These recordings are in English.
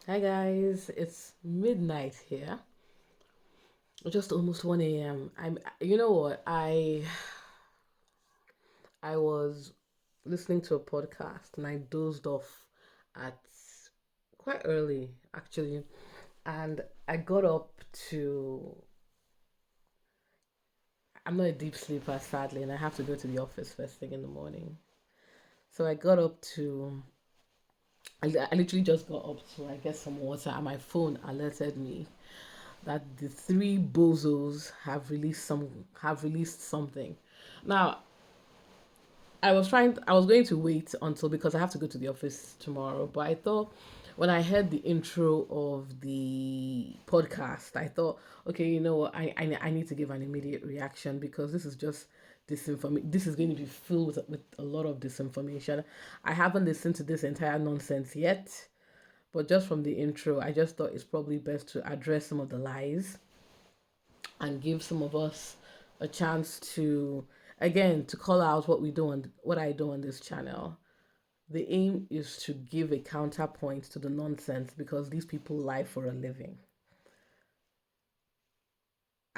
Hi guys, it's midnight here. Just almost 1 a.m. You know what? I was listening to a podcast and I dozed off at quite early actually. And I got up to I'm not a deep sleeper sadly, and I have to go to the office first thing in the morning. So I got up to I literally just got up to I get some water and my phone alerted me that the three bozos have released something. Now, I was going to wait until because I have to go to the office tomorrow, but I thought when I heard the intro of the podcast, I thought, okay, you know what, I need to give an immediate reaction because this is just disinformation. This is going to be filled with a lot of disinformation. I haven't listened to this entire nonsense yet, but just from the intro, I just thought it's probably best to address some of the lies and give some of us a chance to again to call out what we do on what I do on this channel. The aim is to give a counterpoint to the nonsense because these people lie for a living.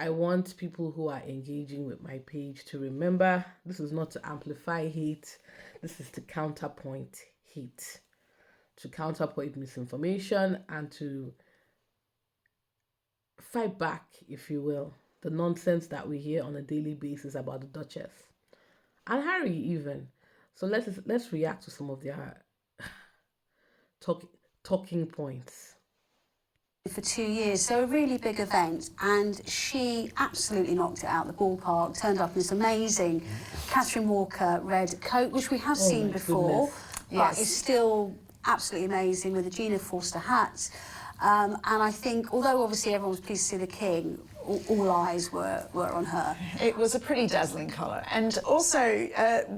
I want people who are engaging with my page to remember this is not to amplify hate, this is to counterpoint hate, to counterpoint misinformation, and to fight back, if you will, the nonsense that we hear on a daily basis about the Duchess and Harry even. So let's react to some of their talk, talking points. For 2 years, so a really big event, and she absolutely knocked it out the ballpark. Turned up in this amazing Catherine Walker red coat, which we have Oh seen my before, goodness. but it's still absolutely amazing with the Gina Forster hat. And I think, although obviously everyone was pleased to see the King, all eyes were on her. It was a pretty dazzling colour. And also,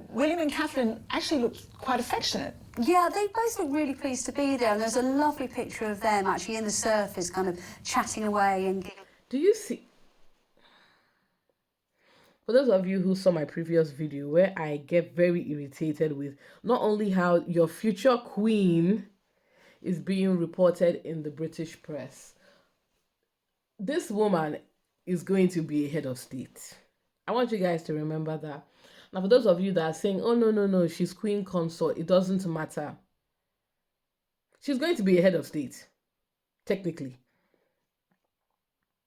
William and Catherine actually looked quite affectionate. Yeah, they both look really pleased to be there, and there's a lovely picture of them actually in the surface, kind of chatting away and giggling. Do you see? For those of you who saw my previous video where I get very irritated with not only how your future queen is being reported in the British press, this woman is going to be a head of state. I want you guys to remember that. Now, for those of you that are saying, oh, no, no, no, she's queen consort, it doesn't matter. She's going to be a head of state, technically.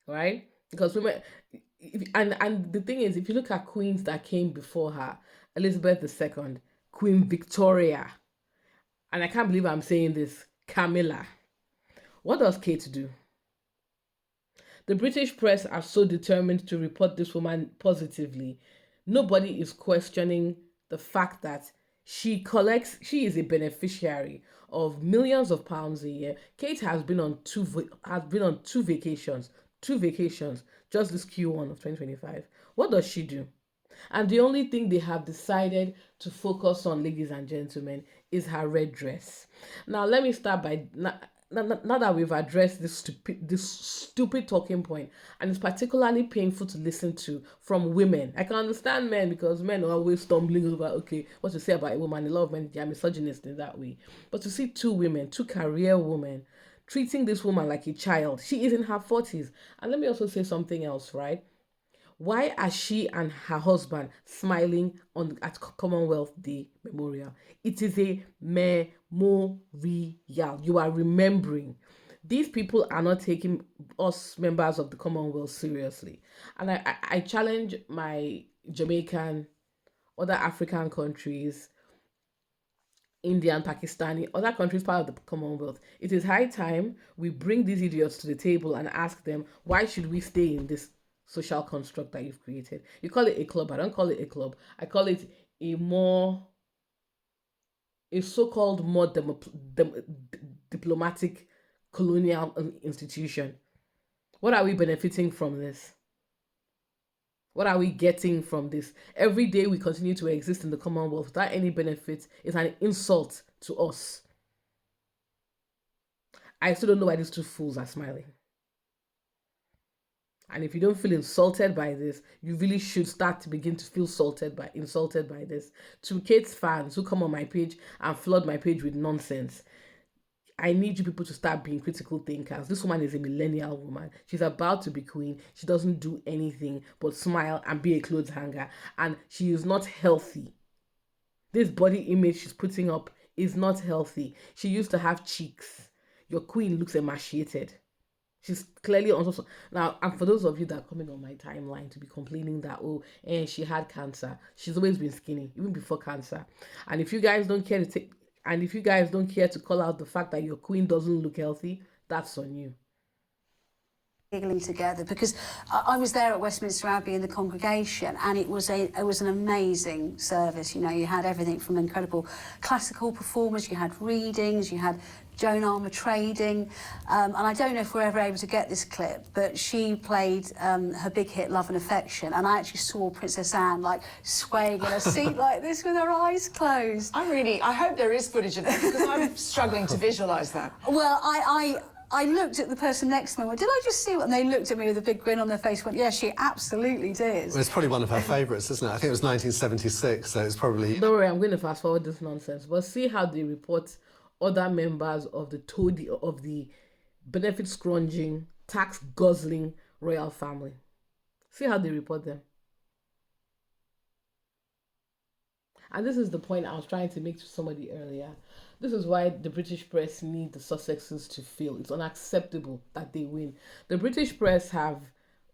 Right? Because women, and the thing is, if you look at queens that came before her, Elizabeth II, Queen Victoria, and I can't believe I'm saying this, Camilla. What does Kate do? The British press are so determined to report this woman positively. Nobody is questioning the fact that she is a beneficiary of millions of pounds a year. Kate has been on two vacations just this Q1 of 2025. What does she do? And the only thing they have decided to focus on, ladies and gentlemen, is her red dress. Now, let me start by now that we've addressed this stupid talking point, and it's particularly painful to listen to from women. I can understand men because men are always stumbling over okay what to say about a woman. A lot of men they are misogynist in that way, but to see two women, two career women, treating this woman like a child, she is in her 40s. And let me also say something else, right? Why are she and her husband smiling on at Commonwealth Day Memorial? It is a memorial. You are remembering. These people are not taking us members of the Commonwealth seriously. And I challenge my Jamaican, other African countries, Indian, Pakistani, other countries part of the Commonwealth. It is high time we bring these idiots to the table and ask them why should we stay in this social construct that you've created. You call it a club. I don't call it a club. I call it a more a so-called more diplomatic colonial institution. What are we benefiting from this? What are we getting from this? Every day we continue to exist in the Commonwealth without any benefit is an insult to us. I still don't know why these two fools are smiling. And if you don't feel insulted by this, you really should start to begin to feel insulted by this. To Kate's fans who come on my page and flood my page with nonsense, I need you people to start being critical thinkers. This woman is a millennial woman. She's about to be queen. She doesn't do anything but smile and be a clothes hanger. And she is not healthy. This body image she's putting up is not healthy. She used to have cheeks. Your queen looks emaciated. She's clearly also now. And for those of you that are coming on my timeline to be complaining that she had cancer, she's always been skinny even before cancer. And if you guys don't care to take, and if you guys don't care to call out the fact that your queen doesn't look healthy, that's on you. Giggling together, because I was there at Westminster Abbey in the congregation, and it was an amazing service. You know, you had everything from incredible classical performers, you had readings, you had Joan Armour trading, and I don't know if we're ever able to get this clip, but she played her big hit Love and Affection, and I actually saw Princess Anne like swaying in a seat like this with her eyes closed. I hope there is footage of that, because I'm struggling to visualise that. Well, I looked at the person next to me and went, did I just see what? And they looked at me with a big grin on their face and went, yeah, she absolutely did. Well, it's probably one of her favourites, isn't it? I think it was 1976, so it's probably... Don't worry, I'm going to fast forward this nonsense. But see how they report other members of the benefit scrounging, tax guzzling royal family. See how they report them. And this is the point I was trying to make to somebody earlier. This is why the British press need the Sussexes to fail. It's unacceptable that they win. The British press have,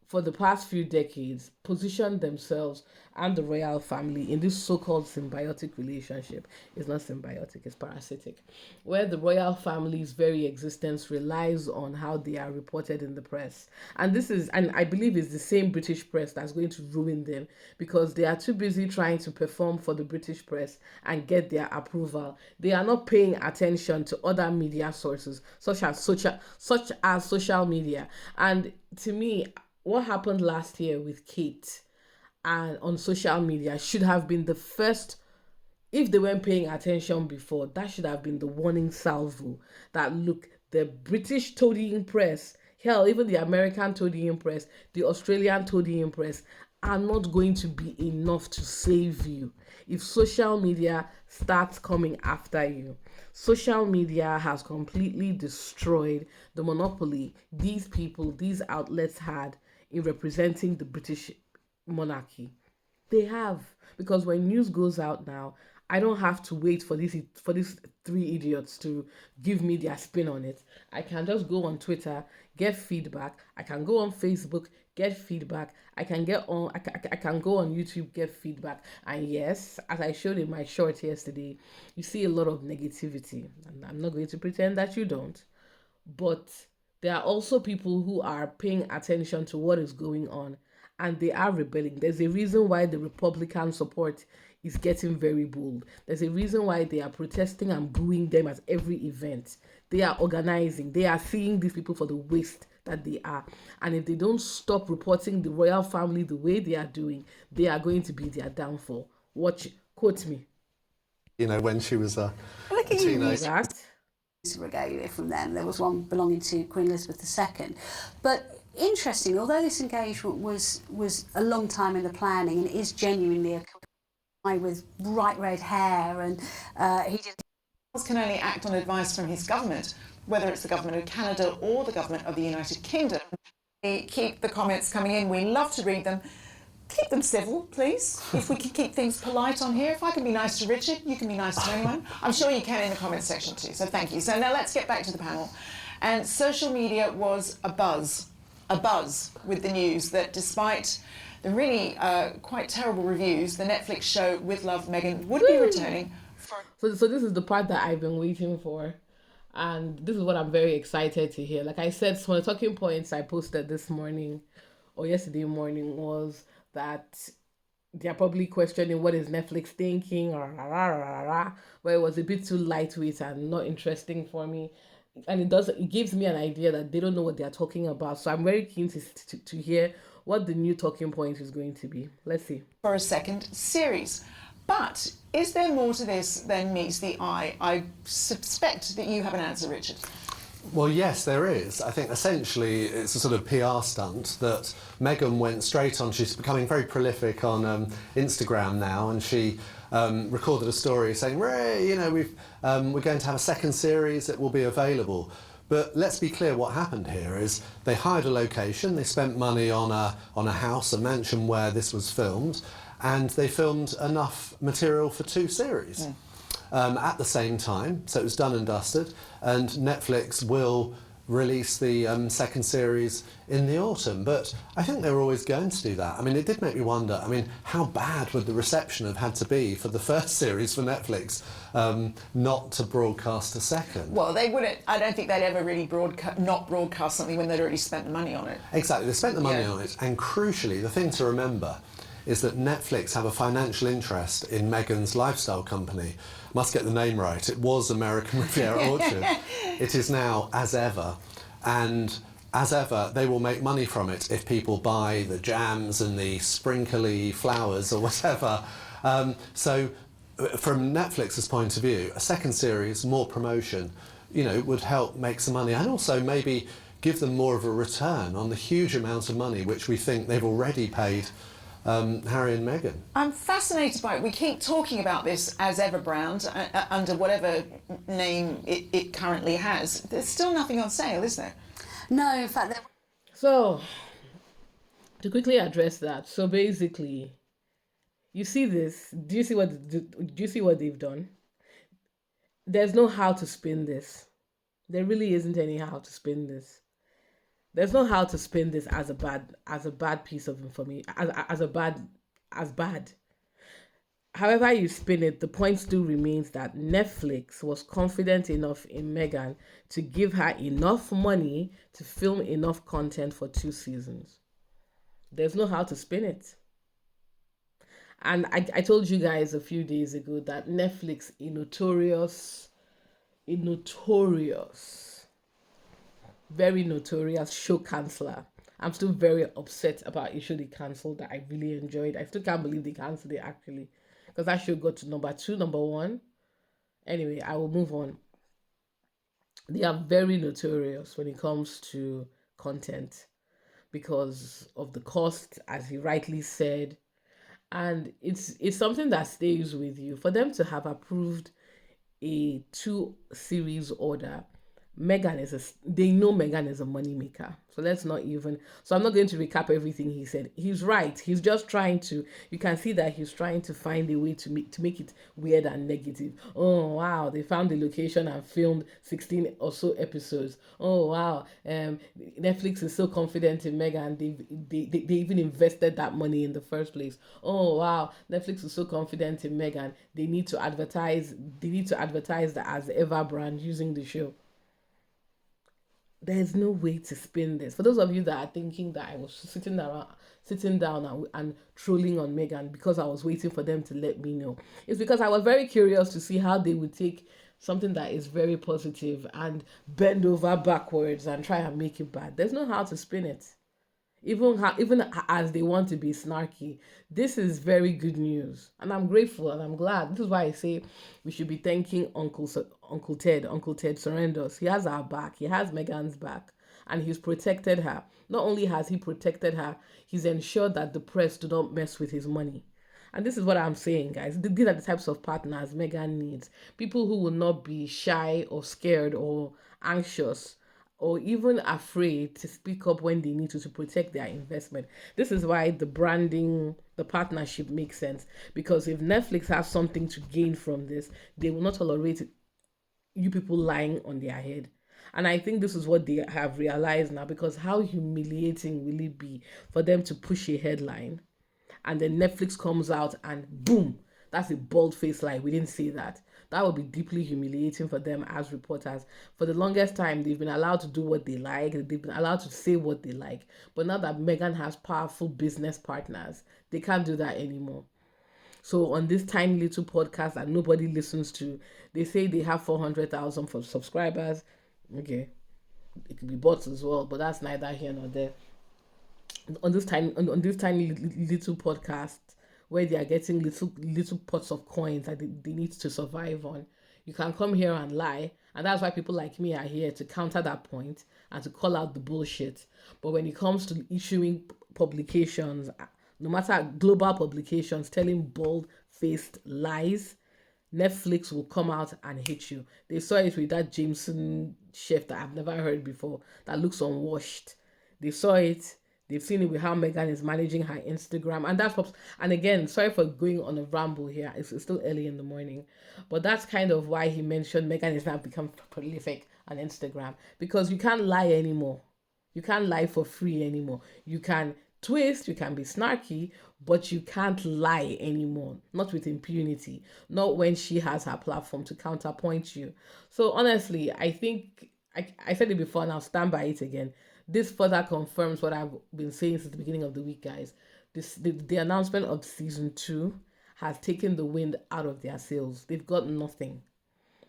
for the past few decades, positioned themselves and the royal family in this so-called symbiotic relationship. It's not symbiotic, it's parasitic, where the royal family's very existence relies on how they are reported in the press. And I believe it's the same British press that's going to ruin them, because they are too busy trying to perform for the British press and get their approval. They are not paying attention to other media sources, such as social media. And to me, what happened last year with Kate and on social media should have been the first. If they weren't paying attention before, that should have been the warning salvo that, look, the British toadying press, hell, even the American toadying press, the Australian toadying press are not going to be enough to save you if social media starts coming after you. Social media has completely destroyed the monopoly these outlets had in representing the British monarchy. They have, because when news goes out now, I don't have to wait for these three idiots to give me their spin on it. I can just go on Twitter, get feedback. I can go on Facebook, get feedback. I can go on YouTube, get feedback. And yes, as I showed in my short yesterday, you see a lot of negativity. And I'm not going to pretend that you don't. But there are also people who are paying attention to what is going on, and they are rebelling. There's a reason why the Republican support is getting very bold. There's a reason why they are protesting and booing them at every event. They are organizing. They are seeing these people for the waste that they are. And if they don't stop reporting the royal family the way they are doing, they are going to be their downfall. Quote me. You know, when she was a Look at teenager. Regalia from them. There was one belonging to Queen Elizabeth II. But interesting, although this engagement was a long time in the planning, and it is genuinely a guy with bright red hair, and he did. Can only act on advice from his government, whether it's the government of Canada or the government of the United Kingdom. We keep the comments coming in. We love to read them. Keep them civil, please. If we can keep things polite on here. If I can be nice to Richard, you can be nice to anyone. I'm sure you can in the comments section too, so thank you. So now let's get back to the panel. And social media was a buzz with the news that despite the really quite terrible reviews, the Netflix show With Love Meghan would be returning. So this is the part that I've been waiting for. And this is what I'm very excited to hear. Like I said, some of the talking points I posted this morning or yesterday morning was that they're probably questioning what is Netflix thinking, but it was a bit too lightweight and not interesting for me. And it gives me an idea that they don't know what they're talking about. So I'm very keen to hear what the new talking point is going to be. Let's see. For a second series. But is there more to this than meets the eye? I suspect that you have an answer, Richard. Well, yes, there is. I think essentially it's a sort of PR stunt that Meghan went straight on. She's becoming very prolific on Instagram now, and she recorded a story saying, "Ray, you know, we're going to have a second series that will be available." But let's be clear, what happened here is they hired a location, they spent money on a house, a mansion where this was filmed, and they filmed enough material for 2 series. At the same time, so it was done and dusted, and Netflix will release the second series in the autumn. But I think they were always going to do that. I mean, it did make me wonder, I mean, how bad would the reception have had to be for the first series for Netflix not to broadcast a second? Well, they wouldn't. I don't think they'd ever really not broadcast something when they'd already spent the money on it. Exactly, they spent the money on it, and crucially, the thing to remember is that Netflix have a financial interest in Meghan's lifestyle company. Must get the name right. It was American Riviera Orchard. It is now As Ever, and As Ever, they will make money from it if people buy the jams and the sprinkly flowers or whatever. So from Netflix's point of view, a second series, more promotion, you know, would help make some money, and also maybe give them more of a return on the huge amount of money which we think they've already paid Harry and Meghan. I'm fascinated by it. We keep talking about this As Ever brand under whatever name it currently has. There's still nothing on sale, is there? No, in fact, So, to quickly address that, so basically, you see this. Do you see what they've done? There's no how to spin this. There really isn't any how to spin this. There's no how to spin this as a bad piece of information, as bad. However you spin it, the point still remains that Netflix was confident enough in Meghan to give her enough money to film enough content for 2 seasons. There's no how to spin it. And I told you guys a few days ago that Netflix is notorious, very notorious show canceller. I'm still very upset about a show they cancelled that I really enjoyed. I still can't believe they cancelled it, actually, because that show got to number 2, number 1. Anyway, I will move on. They are very notorious when it comes to content because of the cost, as he rightly said, and it's something that stays with you. For them to have approved a 2 series order, they know Meghan is a money maker. So let's not even, so I'm not going to recap everything he said. He's right. He's just trying to, you can see that he's trying to find a way to make it weird and negative. Oh, wow, they found the location and filmed 16 or so episodes. Oh, wow, Netflix is so confident in Meghan, they even invested that money in the first place. Oh, wow, Netflix is so confident in Meghan, they need to advertise the As Ever brand using the show. There's no way to spin this. For those of you that are thinking that I was sitting down and trolling on Meghan because I was waiting for them to let me know, it's because I was very curious to see how they would take something that is very positive and bend over backwards and try and make it bad. There's no how to spin it. Even as they want to be snarky, this is very good news, and I'm grateful and I'm glad. This is why I say we should be thanking Uncle Ted Sorendos. He has our back. He has Meghan's back, and he's protected her. Not only has he protected her, he's ensured that the press do not mess with his money. And this is what I'm saying, guys. These are the types of partners Meghan needs. People who will not be shy or scared or anxious or even afraid to speak up when they need to protect their investment. This is why the branding, the partnership makes sense. Because if Netflix has something to gain from this, they will not tolerate you people lying on their head. And I think this is what they have realized now, because how humiliating will it be for them to push a headline and then Netflix comes out and boom, that's a bold-faced lie. We didn't say that. That would be deeply humiliating for them as reporters. For the longest time, they've been allowed to do what they like. They've been allowed to say what they like. But now that Meghan has powerful business partners, they can't do that anymore. So on this tiny little podcast that nobody listens to, they say they have 400,000 for subscribers. Okay, it could be bots as well, but that's neither here nor there. On this tiny little podcast, where they are getting little pots of coins that they need to survive on, you can come here and lie And that's why people like me are here to counter that point and to call out the bullshit. But when it comes to issuing publications, no matter global publications, telling bold-faced lies, Netflix will come out and hit you. They saw it with that Jameson chef that I've never heard before that looks unwashed. They saw it. They've seen it with how Meghan is managing her Instagram. And that's what, and again, sorry for going on a ramble here. It's still early in the morning. But that's kind of why he mentioned Meghan is now become prolific on Instagram. Because you can't lie anymore. You can't lie for free anymore. You can twist, you can be snarky, but you can't lie anymore. Not with impunity. Not when she has her platform to counterpoint you. So honestly, I think I said it before and I'll stand by it again. This further confirms what I've been saying since the beginning of the week, guys. The announcement of season 2 has taken the wind out of their sails. They've got nothing.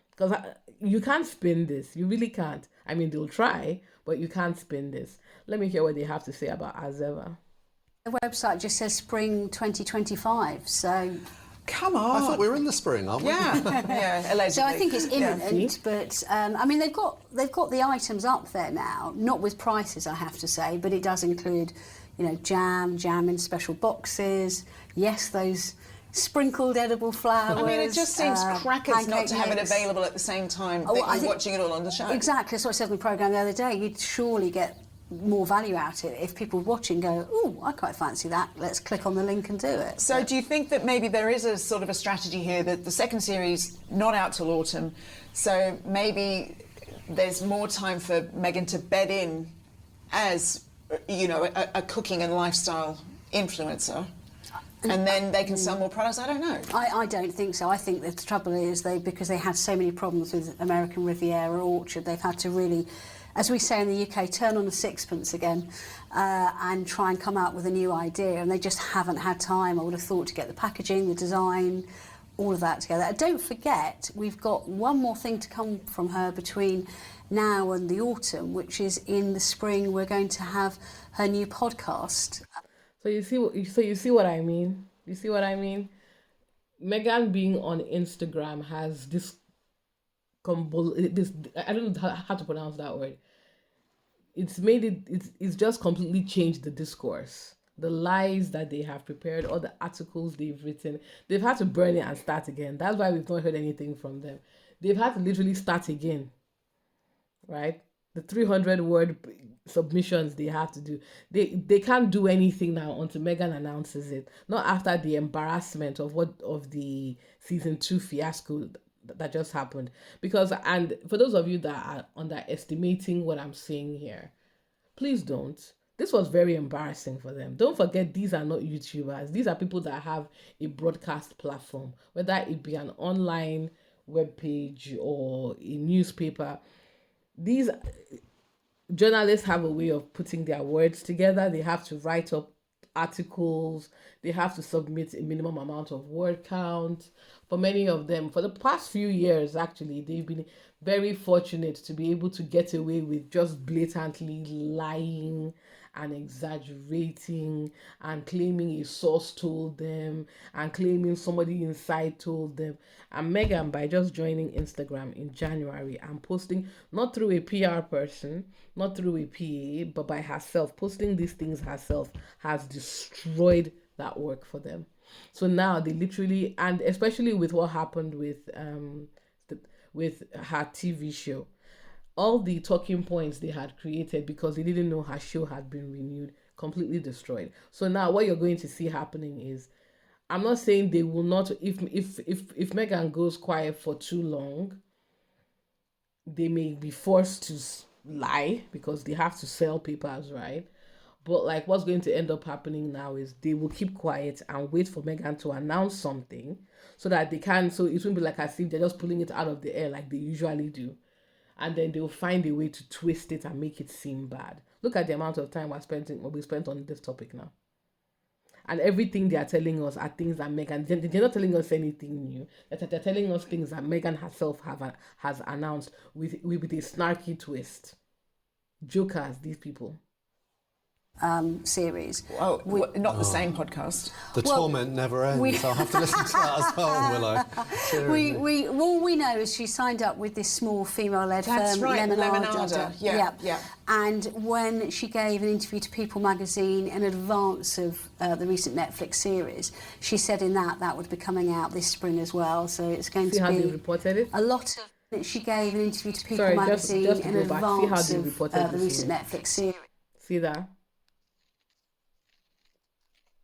Because you can't spin this. You really can't. I mean, they'll try, but you can't spin this. Let me hear what they have to say about Azeva. The website just says spring 2025, so... Come on. I thought we were in the spring, aren't we? Yeah, yeah, allegedly. So I think it's imminent, Yeah. but I mean they've got the items up there now, not with prices I have to say, but it does include, you know, jam in special boxes. Yes, those sprinkled edible flowers. I mean, it just seems crackers not pancake to have it mix. available at the same time Oh, that I you're think- watching it all on the show. Exactly, that's what I said on the programme the other day. You'd surely get more value out of it if people watching go, oh, I quite fancy that, let's click on the link and do it. So do you think that maybe there is a sort of a strategy here that the second series not out till autumn, so maybe there's more time for Meghan to bed in as, you know, a cooking and lifestyle influencer, and then they can sell more products? I don't know. I don't think so. I think the trouble is because they had so many problems with American Riviera Orchard, they've had to really, as we say in the UK, turn on the sixpence again and try and come out with a new idea. And they just haven't had time, I would have thought, to get the packaging, the design, all of that together. And don't forget, we've got one more thing to come from her between now and the autumn, which is in the spring we're going to have her new podcast. So you see what I mean? You see what I mean? Meghan being on Instagram has this I don't know how to pronounce that word. It's just completely changed the discourse. The lies that they have prepared, all the articles they've written, they've had to burn it and start again. That's why we've not heard anything from them. They've had to literally start again, right? The 300-word submissions they have to do. They can't do anything now until Meghan announces it. Not after the embarrassment of the season 2 fiasco that just happened. Because, and for those of you that are underestimating what I'm saying here, please don't. This was very embarrassing for them. Don't forget, these are not YouTubers. These are people that have a broadcast platform, whether it be an online web page or a newspaper. These journalists have a way of putting their words together. They have to write up articles. They have to submit a minimum amount of word count. For many of them, for the past few years, actually, they've been very fortunate to be able to get away with just blatantly lying and exaggerating and claiming a source told them and claiming somebody inside told them. And Meghan, by just joining Instagram in January and posting, not through a PR person, not through a PA, but by herself, posting these things herself, has destroyed that work for them. So now they literally, and especially with what happened with her TV show, all the talking points they had created because they didn't know her show had been renewed, completely destroyed. So now what you're going to see happening is, I'm not saying they will not, if Meghan goes quiet for too long, they may be forced to lie because they have to sell papers, right? But like what's going to end up happening now is they will keep quiet and wait for Meghan to announce something so that they can, so it won't be like as if they're just pulling it out of the air like they usually do. And then they'll find a way to twist it and make it seem bad. Look at the amount of time we spent on this topic now. And everything they are telling us are things that Meghan, they're not telling us anything new. They're telling us things that Meghan herself has announced with a snarky twist. Jokers, these people. series. Oh, not the same podcast. The torment never ends. I'll have to listen to that as well, will I? Seriously. All we know is she signed up with this small female-led That's firm, right, Lemonada. Lemonada. Yeah, yeah. And when she gave an interview to People magazine in advance of the recent Netflix series, she said in that would be coming out this spring as well. So it's going See to how be they reported it? a lot of. She gave an interview to People Sorry, magazine just to in go back. See how advance they of reported the this recent news. Netflix series. See that?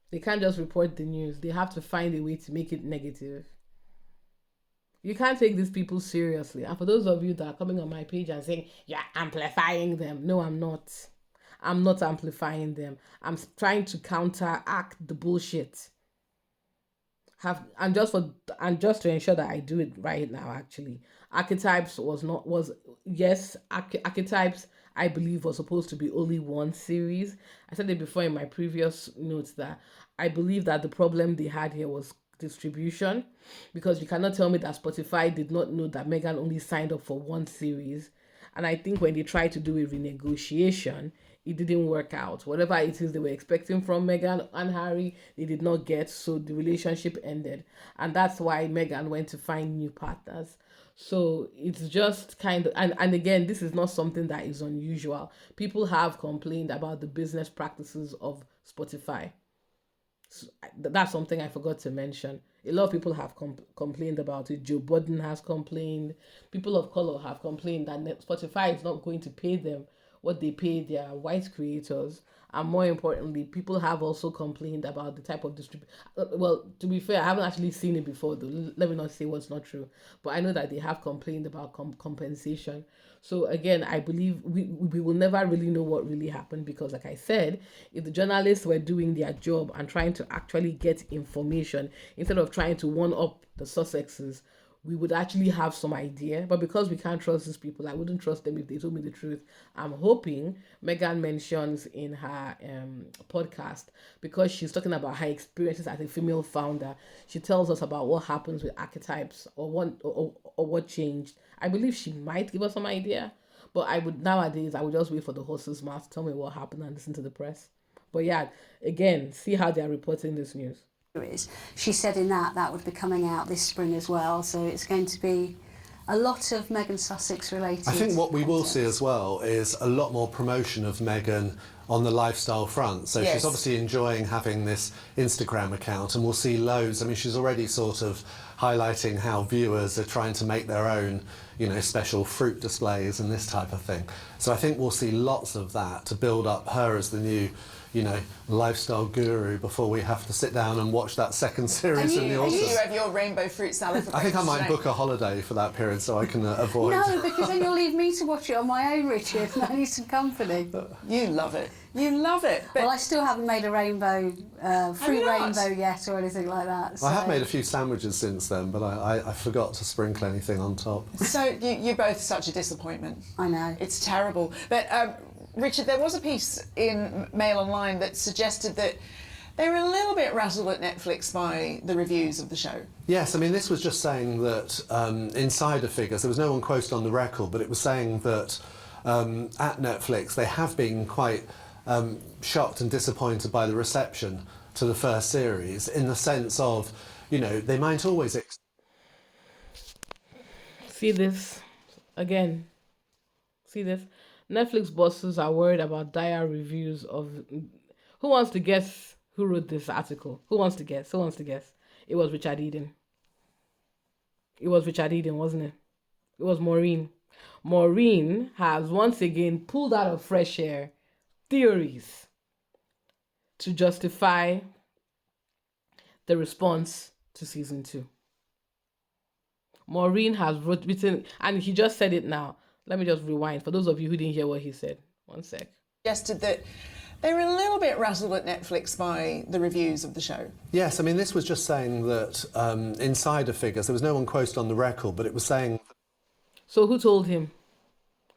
They can't just report the news. They have to find a way to make it negative. You can't take these people seriously. And for those of you that are coming on my page and saying, you're amplifying them. No, I'm not. I'm not amplifying them. I'm trying to counteract the bullshit. And just to ensure that I do it right now, actually. Archetypes Archetypes I believe was supposed to be only one series. I said it before in my previous notes that I believe that the problem they had here was distribution, because you cannot tell me that Spotify did not know that Meghan only signed up for one series. And I think when they tried to do a renegotiation, it didn't work out. Whatever it is they were expecting from Meghan and Harry, they did not get, so the relationship ended. And that's why Meghan went to find new partners. So it's just kind of, and again, this is not something that is unusual. People have complained about the business practices of Spotify. So that's something I forgot to mention. A lot of people have complained about it. Joe Budden has complained. People of color have complained that Spotify is not going to pay them what they pay their white creators. And more importantly, people have also complained about the type of distribution. Well, to be fair, I haven't actually seen it before, though. Let me not say what's not true. But I know that they have complained about compensation. So again, I believe we will never really know what really happened, because like I said, if the journalists were doing their job and trying to actually get information instead of trying to one-up the Sussexes, we would actually have some idea. But because we can't trust these people, I wouldn't trust them if they told me the truth. I'm hoping Meghan mentions in her podcast, because she's talking about her experiences as a female founder, she tells us about what happens with archetypes or what changed. I believe she might give us some idea. But I would just wait for the horse's mouth to tell me what happened and listen to the press. But yeah, again, see how they're reporting this news. She said in that would be coming out this spring as well. So it's going to be a lot of Meghan Sussex related. I think what we will see as well is a lot more promotion of Meghan on the lifestyle front. So she's obviously enjoying having this Instagram account, and we'll see loads. I mean, she's already sort of highlighting how viewers are trying to make their own, special fruit displays and this type of thing. So I think we'll see lots of that to build up her as the new, lifestyle guru before we have to sit down and watch that second series in the autumn. You have your rainbow fruit salad for I think I might today. book a holiday for that period so I can avoid. No, because then you'll leave me to watch it on my own, Richard, and I need some company. You love it. You love it. But Well, I still haven't made a rainbow, fruit rainbow yet or anything like that. So. I have made a few sandwiches since then, but I forgot to sprinkle anything on top. so you're both such a disappointment. I know. It's terrible. But Richard, there was a piece in Mail Online that suggested that they were a little bit rattled at Netflix by the reviews of the show. Yes, I mean, this was just saying that insider figures, there was no one quoted on the record, but it was saying that at Netflix they have been quite shocked and disappointed by the reception to the first series, in the sense of, they might always... See this again. See this. Netflix bosses are worried about dire reviews of... Who wants to guess who wrote this article? Who wants to guess? It was Richard Eden. It was Richard Eden, wasn't it? It was Maureen. Maureen has once again pulled out of fresh air theories to justify the response to season 2. Maureen has written, and he just said it now. Let me just rewind for those of you who didn't hear what he said. One sec. Suggested that they were a little bit rattled at Netflix by the reviews of the show. Yes, I mean, this was just saying that insider figures, there was no one quoted on the record, but it was saying... So who told him?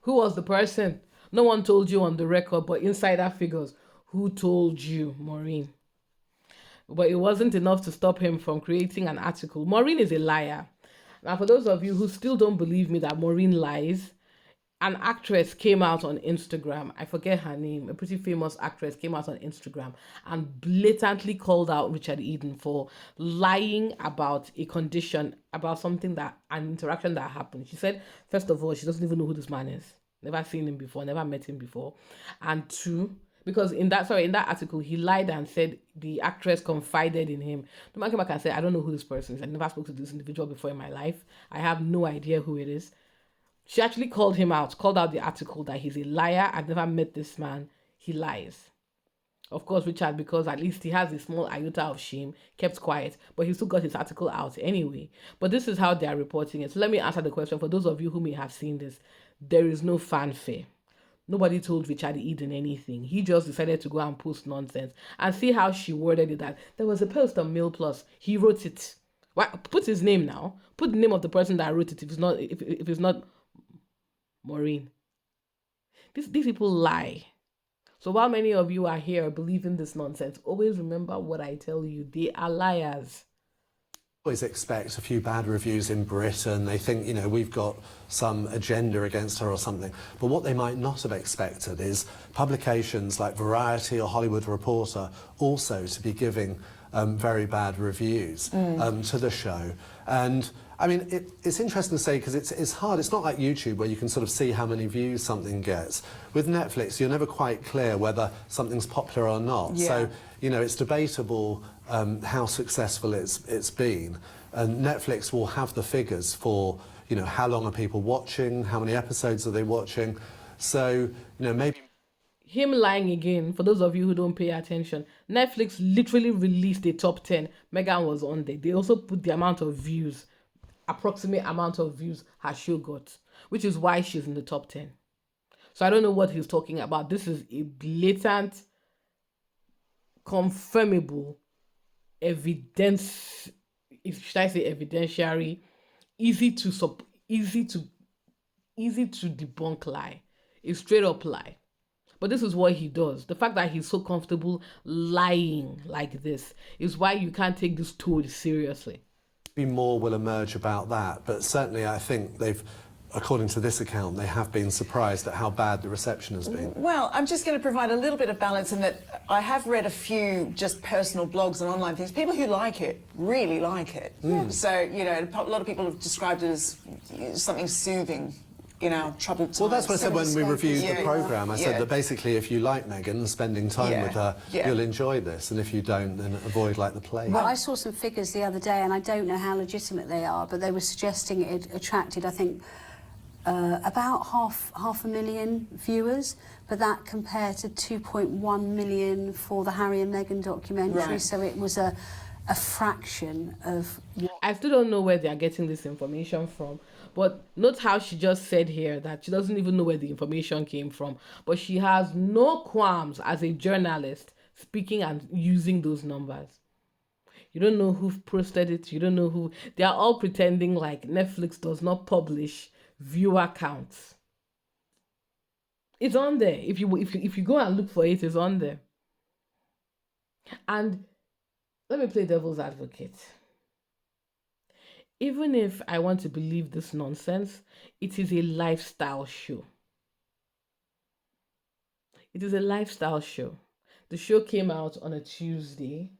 Who was the person? No one told you on the record, but insider figures. Who told you, Maureen? But it wasn't enough to stop him from creating an article. Maureen is a liar. Now, for those of you who still don't believe me that Maureen lies, an actress came out on Instagram. I forget her name. A pretty famous actress came out on Instagram and blatantly called out Richard Eden for lying about a condition, about something that, an interaction that happened. She said, first of all, she doesn't even know who this man is. Never seen him before, never met him before. And two, because in that article, he lied and said the actress confided in him. The man came back and said, I don't know who this person is. I never spoke to this individual before in my life. I have no idea who it is. She actually called him out, called out the article that he's a liar. I've never met this man. He lies. Of course, Richard, because at least he has a small iota of shame, kept quiet, but he still got his article out anyway. But this is how they are reporting it. So let me answer the question for those of you who may have seen this. There is no fanfare. Nobody told Richard Eden anything. He just decided to go and post nonsense. And see how she worded it, that there was a post on Mail Plus. He wrote it. Put his name now. Put the name of the person that wrote it if it's not Maureen. These people lie. So while many of you are here believing this nonsense, always remember what I tell you. They are liars. Always expect a few bad reviews in Britain. They think, you know, we've got some agenda against her or something. But what they might not have expected is publications like Variety or Hollywood Reporter also to be giving very bad reviews to the show. And I mean, it's interesting to say because it's hard. It's not like YouTube where you can sort of see how many views something gets. With Netflix, you're never quite clear whether something's popular or not. Yeah. So, you know, it's debatable how successful it's been. And Netflix will have the figures for, you know, how long are people watching, how many episodes are they watching. So, you know, maybe... Him lying again, for those of you who don't pay attention, Netflix literally released a top 10. Meghan was on there. They also put the amount of views, approximate amount of views her show got, which is why she's in the top 10. So I don't know what he's talking about. This is a blatant, confirmable evidence, should I say evidentiary, easy to debunk lie. A straight up lie. But this is what he does. The fact that he's so comfortable lying like this is why you can't take this toad seriously. more will emerge about that, but certainly I think they've, according to this account, they have been surprised at how bad the reception has been. Well, I'm just going to provide a little bit of balance in that I have read a few just personal blogs and online things. People who like it really like it. So, you know, a lot of people have described it as something soothing in our troubled times. Well, that's what I said when we reviewed the programme. I said Yeah. that basically if you like Meghan and spending time with her, you'll enjoy this, and if you don't, then avoid like the plague. Well, I saw some figures the other day, and I don't know how legitimate they are, but they were suggesting it attracted, I think, about half a million viewers, but that compared to 2.1 million for the Harry and Meghan documentary. Right. So it was a fraction of. I still don't know where they are getting this information from, but note how she just said here that she doesn't even know where the information came from, but she has no qualms as a journalist speaking and using those numbers. You don't know who posted it, you don't know who. They are all pretending like Netflix does not publish viewer counts. It's on there. If you go and look for it, it's on there. And let me play devil's advocate. Even if I want to believe this nonsense, it is a lifestyle show. It is a lifestyle show. The show came out on a Tuesday.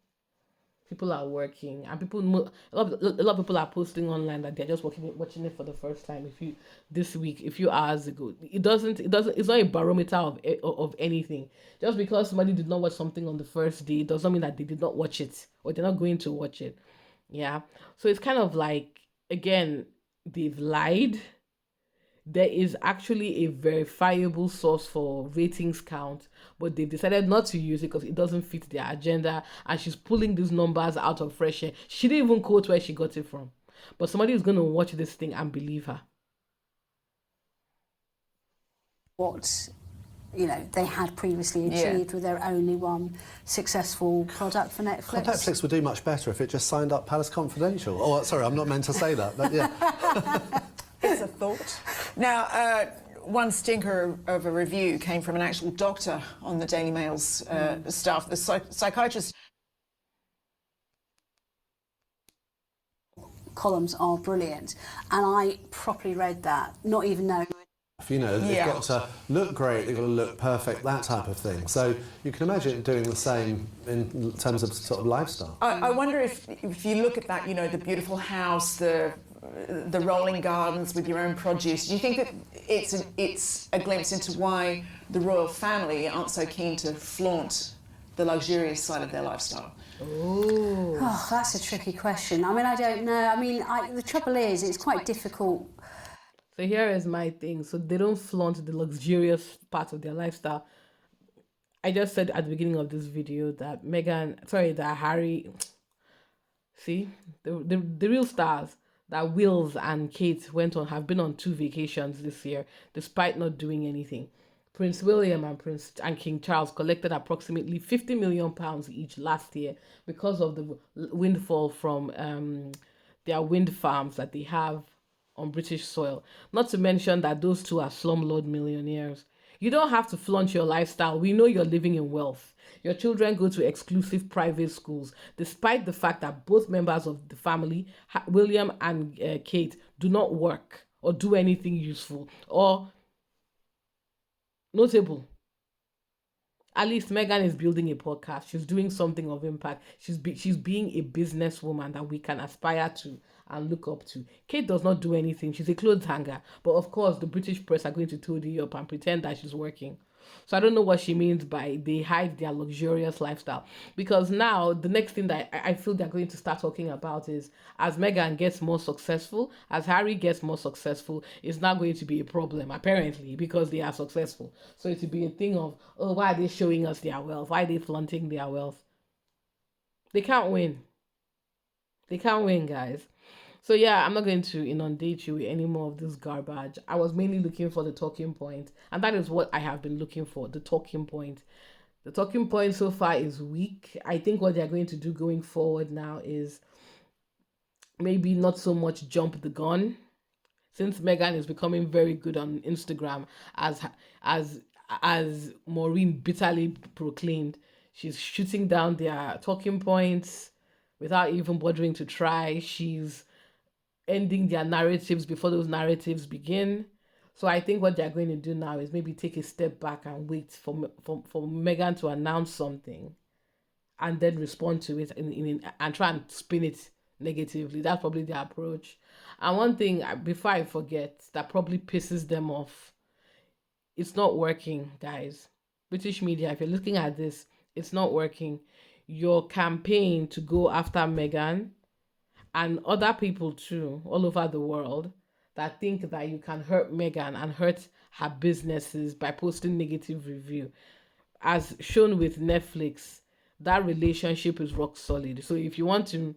People are working, and a lot of people are posting online that they're just watching it for the first time. A few hours ago, it's not a barometer of anything. Just because somebody did not watch something on the first day does not mean that they did not watch it or they're not going to watch it. Yeah, so it's kind of like, again, they've lied. There is actually a verifiable source for ratings count, but they've decided not to use it because it doesn't fit their agenda, and she's pulling these numbers out of fresh air. She didn't even quote where she got it from, but somebody is going to watch this thing and believe her. What, you know, they had previously achieved with their only one successful product for Netflix. Well, Netflix would do much better if it just signed up Palace Confidential. Oh, sorry, I'm not meant to say that, but yeah. It's a thought. Now, one stinker of a review came from an actual doctor on the Daily Mail's staff. The psychiatrist. Columns are brilliant, and I properly read that, not even knowing You know, they've Yeah. got to look great, they've got to look perfect, that type of thing. So you can imagine doing the same in terms of sort of lifestyle. I wonder if you look at that, you know, the beautiful house, the rolling gardens with your own produce, do you think that it's a glimpse into why the royal family aren't so keen to flaunt the luxurious side of their lifestyle? Oh, that's a tricky question. I mean, I don't know. I mean, the trouble is, it's quite difficult. So here is my thing. So they don't flaunt the luxurious part of their lifestyle. I just said at the beginning of this video that that Harry, see, the real stars, that Wills and Kate have been on 2 vacations this year, despite not doing anything. Prince William and King Charles collected approximately £50 million each last year because of the windfall from their wind farms that they have on British soil. Not to mention that those two are slumlord millionaires. You don't have to flaunt your lifestyle. We know you're living in wealth. Your children go to exclusive private schools, despite the fact that both members of the family, William and Kate, do not work or do anything useful or notable. At least Meghan is building a podcast. She's doing something of impact. She's being a businesswoman that we can aspire to and look up to. Kate does not do anything. She's a clothes hanger. But of course, the British press are going to toady up and pretend that she's working. So I don't know what she means by they hide their luxurious lifestyle. Because now the next thing that I feel they're going to start talking about is as Meghan gets more successful, as Harry gets more successful, it's not going to be a problem, apparently, because they are successful. So it will be a thing of, oh, why are they showing us their wealth? Why are they flaunting their wealth? They can't win. They can't win, guys. So yeah, I'm not going to inundate you with any more of this garbage. I was mainly looking for the talking point, and that is what I have been looking for, the talking point. The talking point so far is weak. I think what they're going to do going forward now is maybe not so much jump the gun, since Meghan is becoming very good on Instagram, as as as Maureen bitterly proclaimed. She's shooting down their talking points without even bothering to try. She's ending their narratives before those narratives begin. So I think what they're going to do now is maybe take a step back and wait for Meghan to announce something and then respond to it and try and spin it negatively. That's probably their approach. And one thing, before I forget, that probably pisses them off, it's not working, guys. British media, if you're looking at this, it's not working. Your campaign to go after Meghan and other people too, all over the world, that think that you can hurt Meghan and hurt her businesses by posting negative review. As shown with Netflix, that relationship is rock solid. So if you want to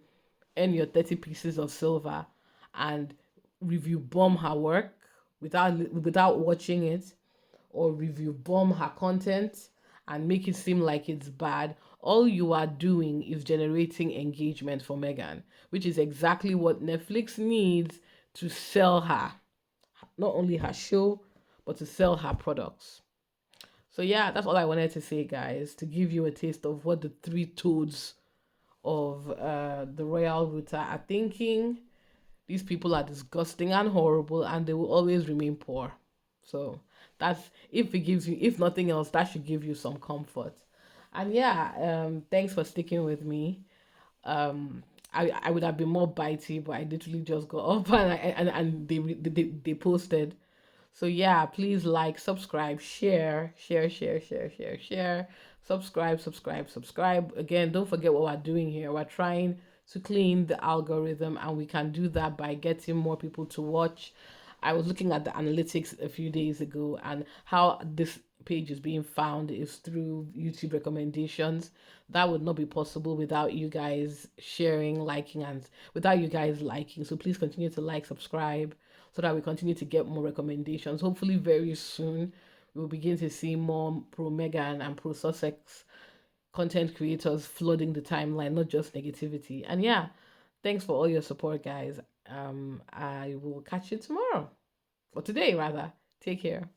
earn your 30 pieces of silver and review bomb her work without watching it, or review bomb her content and make it seem like it's bad, all you are doing is generating engagement for Meghan, which is exactly what Netflix needs to sell her, not only her show, but to sell her products. So yeah, that's all I wanted to say, guys, to give you a taste of what the 3 toads of the royal router are thinking. These people are disgusting and horrible, and they will always remain poor. So that's, if it gives you, if nothing else, that should give you some comfort. And yeah, thanks for sticking with me. I would have been more bitey, but I literally just got up and they posted. So yeah, please like, subscribe, share, subscribe. Again, don't forget what we're doing here. We're trying to clean the algorithm, and we can do that by getting more people to watch. I was looking at the analytics a few days ago, and how this page is being found is through YouTube recommendations. That would not be possible without you guys sharing, liking, and without you guys liking. So please continue to like, subscribe, so that we continue to get more recommendations. Hopefully very soon we'll begin to see more pro Meghan and pro Sussex content creators flooding the timeline, not just negativity. And yeah, thanks for all your support, guys. I will catch you tomorrow, or today rather. Take care.